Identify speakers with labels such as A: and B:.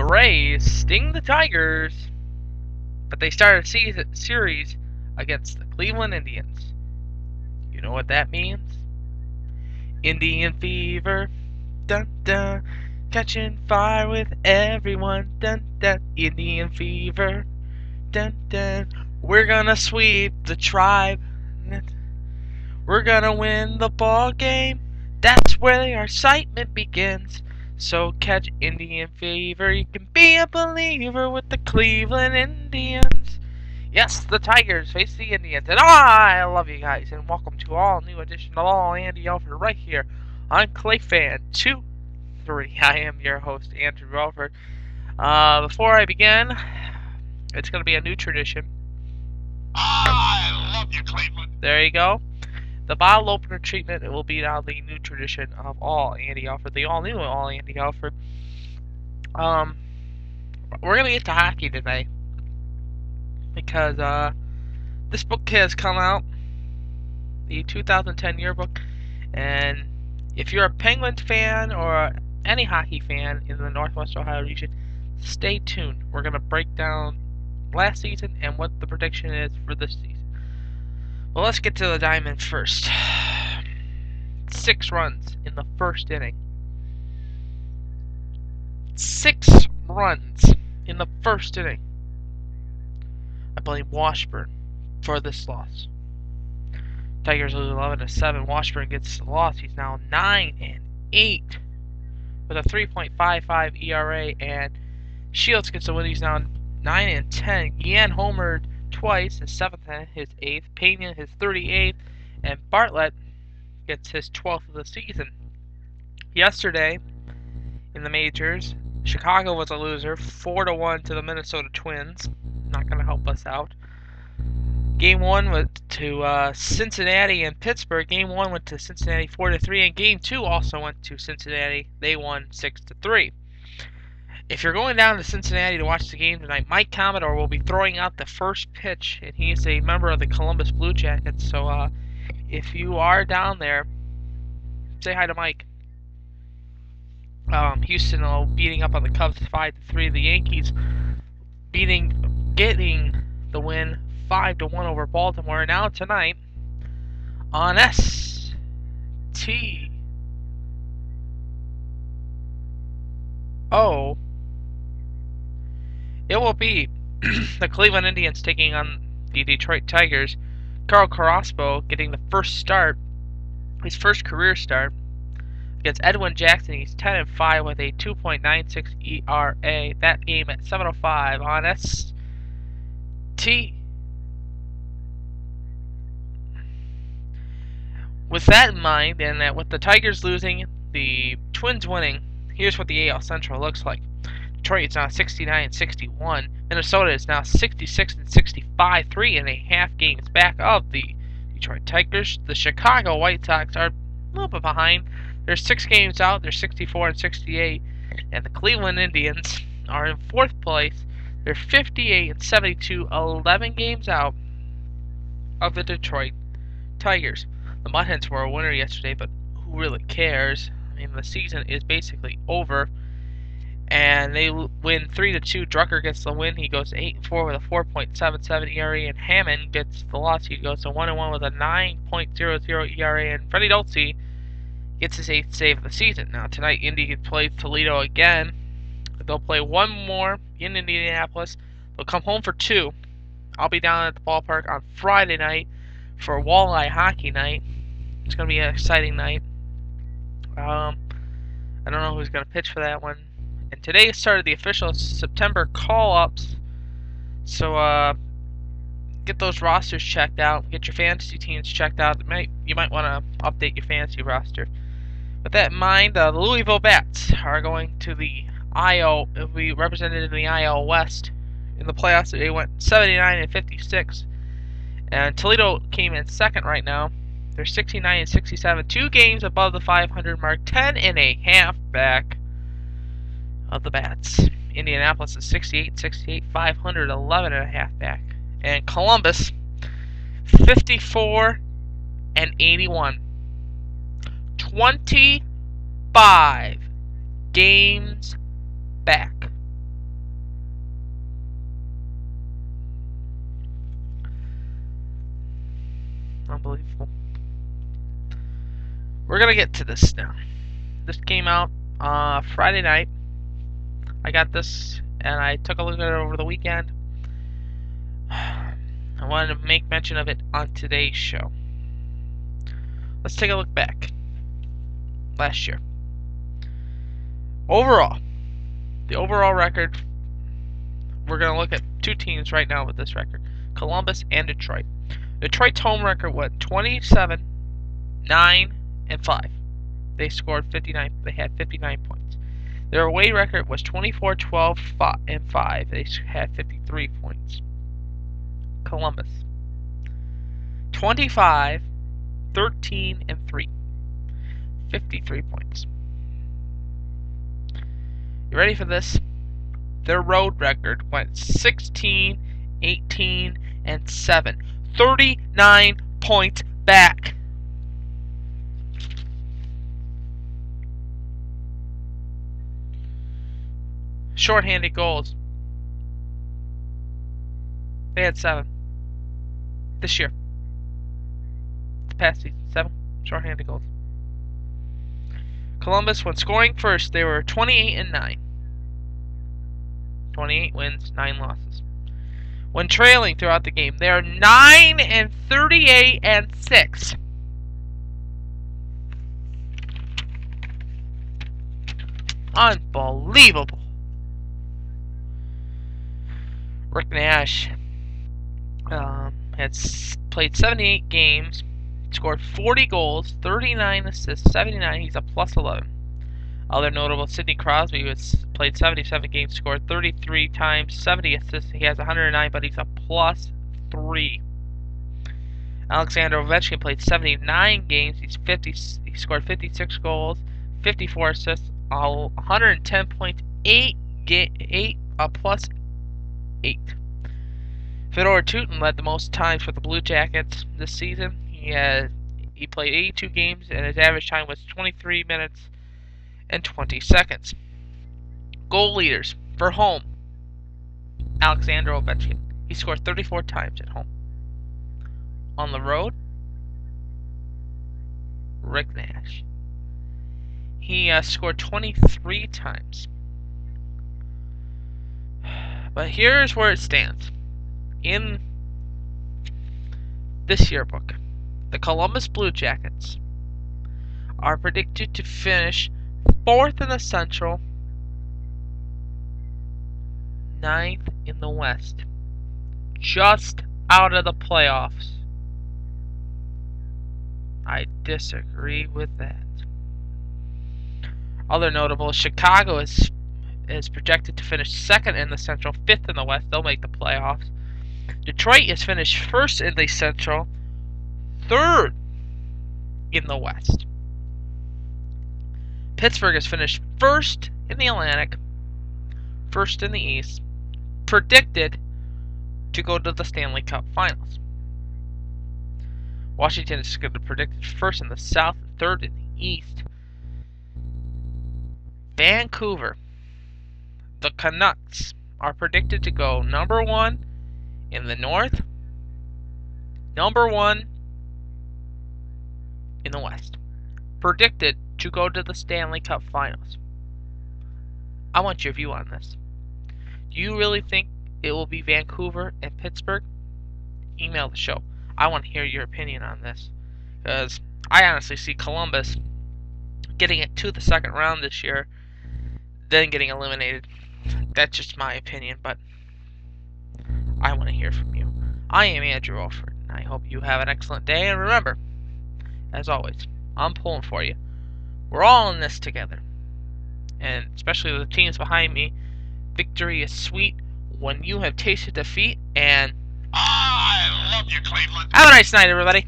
A: Rays sting the Tigers, but they started a series against the Cleveland Indians. You know what that means? Indian fever, dun dun, catching fire with everyone, dun dun. Indian fever, dun dun. We're gonna sweep the tribe. We're gonna win the ball game. That's where the excitement begins. So catch Indian fever. You can be a believer with the Cleveland Indians. Yes, the Tigers face the Indians. And I love you guys. And welcome to all new edition of All Andy Alfred right here on ClayFan23. I am your host, Andrew Alfred. Before I begin, it's going to be a new tradition.
B: I love you, Cleveland.
A: There you go. The bottle opener treatment, it will be now the new tradition of All Andy Alfred, the all new All Andy Alfred. We're gonna get to hockey today because this book has come out, the 2010 yearbook, and if you're a Penguins fan or any hockey fan in the Northwest Ohio region, stay tuned. We're gonna break down last season and what the prediction is for this season. Well, let's get to the diamond first. 6 runs in the first inning. 6 runs in the first inning. I blame Washburn for this loss. Tigers lose 11-7. Washburn gets the loss. He's now 9-8 with a 3.55 ERA, and Shields gets the win. He's now 9-10. Yan homered twice, his 7th, his 8th, Pena his 38th, and Bartlett gets his 12th of the season. Yesterday, in the majors, Chicago was a loser, 4-1 to the Minnesota Twins. Not going to help us out. Game 1 went to Cincinnati and Pittsburgh. Game 1 went to Cincinnati 4-3, and Game 2 also went to Cincinnati. They won 6-3. If you're going down to Cincinnati to watch the game tonight, Mike Commodore will be throwing out the first pitch, and he's a member of the Columbus Blue Jackets. So if you are down there, say hi to Mike. Houston beating up on the Cubs 5-3. The Yankees getting the win 5-1 over Baltimore. Now tonight on STO. It will be the Cleveland Indians taking on the Detroit Tigers. Carl Carrasco getting the first start, his first career start, against Edwin Jackson. He's 10-5 with a 2.96 ERA. That game at 7:05 on ST. With that in mind, and that with the Tigers losing, the Twins winning, here's what the AL Central looks like. Detroit is now 69-61. Minnesota is now 66-65, 3.5 games back of the Detroit Tigers. The Chicago White Sox are a little bit behind. They're 6 games out. They're 64-68. And the Cleveland Indians are in 4th place. They're 58-72, 11 games out of the Detroit Tigers. The Mud Hens were a winner yesterday, but who really cares? I mean, the season is basically over. And they win 3-2. Drucker gets the win. He goes 8-4 with a 4.77 ERA. And Hammond gets the loss. He goes to 1-1 with a 9.00 ERA. And Freddie Dolce gets his 8th save of the season. Now tonight, Indy plays Toledo again. They'll play one more in Indianapolis. They'll come home for 2. I'll be down at the ballpark on Friday night for Walleye Hockey Night. It's going to be an exciting night. I don't know who's going to pitch for that one. And today started the official September call-ups. So get those rosters checked out. Get your fantasy teams checked out. You might want to update your fantasy roster. With that in mind, the Louisville Bats are going to the IL. If we represented in the IL West in the playoffs, they went 79-56. And Toledo came in 2nd right now. They're 69-67, 2 games above the 500 mark, 10.5 back of the Bats. Indianapolis is 68-68, 511.5 back. And Columbus, 54-81, 25 games back Unbelievable. We're gonna get to this now. This came out Friday night. I got this and I took a look at it over the weekend. I wanted to make mention of it on today's show. Let's take a look back. Last year. Overall, the overall record, we're going to look at two teams right now with this record. Columbus and Detroit. Detroit's home record was 27, 9, and 5. They scored 59. They had 59 points. Their away record was 24, 12, and 5. They had 53 points. Columbus. 25, 13, and 3. 53 points. You ready for this? Their road record went 16, 18, and 7. 39 points back. Shorthanded goals. They had 7. This year. The past season. 7 shorthanded goals. Columbus, when scoring first, they were 28 and 9. 28 wins, 9 losses. When trailing throughout the game, they are 9 and 38 and 6. Unbelievable. Rick Nash had played 78 games, scored 40 goals, 39 assists, 79. He's a plus 11. Other notable: Sidney Crosby, who played 77 games, scored 33 times, 70 assists. He has 109, but he's a plus 3. Alexander Ovechkin played 79 games. He scored 56 goals, 54 assists, 110 points, 8 plus 8. Fedor Tutin led the most times for the Blue Jackets this season. He played 82 games, and his average time was 23 minutes and 20 seconds. Goal leaders for home: Alexander Ovechkin. He scored 34 times at home. On the road, Rick Nash. He scored 23 times. But here's where it stands. In this yearbook, the Columbus Blue Jackets are predicted to finish 4th in the Central, 9th in the West, just out of the playoffs. I disagree with that. Other notable: Chicago is projected to finish 2nd in the Central, 5th in the West. They'll make the playoffs. Detroit is finished 1st in the Central, 3rd in the West. Pittsburgh is finished 1st in the Atlantic, 1st in the East, predicted to go to the Stanley Cup Finals. Washington is predicted 1st in the South, 3rd in the East. Vancouver, the Canucks, are predicted to go number 1 in the North, number 1 in the West. Predicted to go to the Stanley Cup Finals. I want your view on this. Do you really think it will be Vancouver and Pittsburgh? Email the show. I want to hear your opinion on this, because I honestly see Columbus getting it to the 2nd round this year, then getting eliminated. That's just my opinion, but I want to hear from you. I am Andy Alfred, and I hope you have an excellent day. And remember, as always, I'm pulling for you. We're all in this together. And especially the teams behind me, victory is sweet when you have tasted defeat. And
B: I love you, Cleveland.
A: have a nice night, everybody.